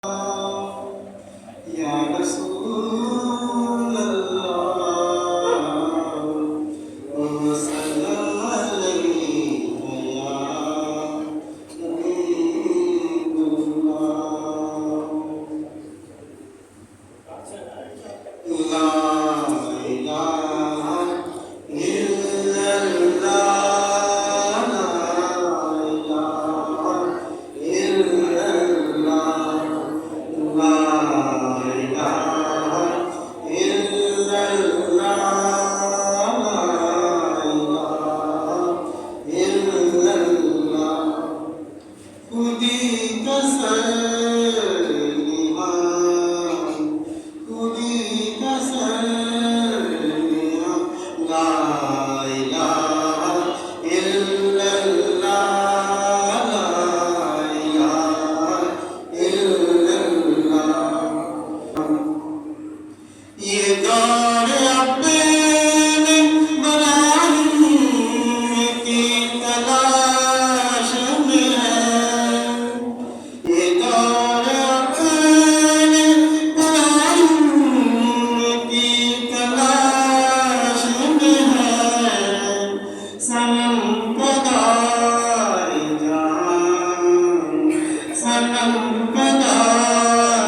या रसूल अल्लाह सल्लल्लाहु अलैहि या हबीबुल्लाह ला इलाहा इल्लल्लाह ला इलाहा इल्लल्लाह ला इलाहा इल्लल्लाह ला इलाहा इल्लल्लाह खुदी कसम खुदी कसम ला इलाहा इल्लल्लाह ला इलाहा इल्लल्लाह ये दौर अपने बनाने की तलाश में है ये दौर अपने बनाने की तलाश में है सनम पदाए जान सनम पदाए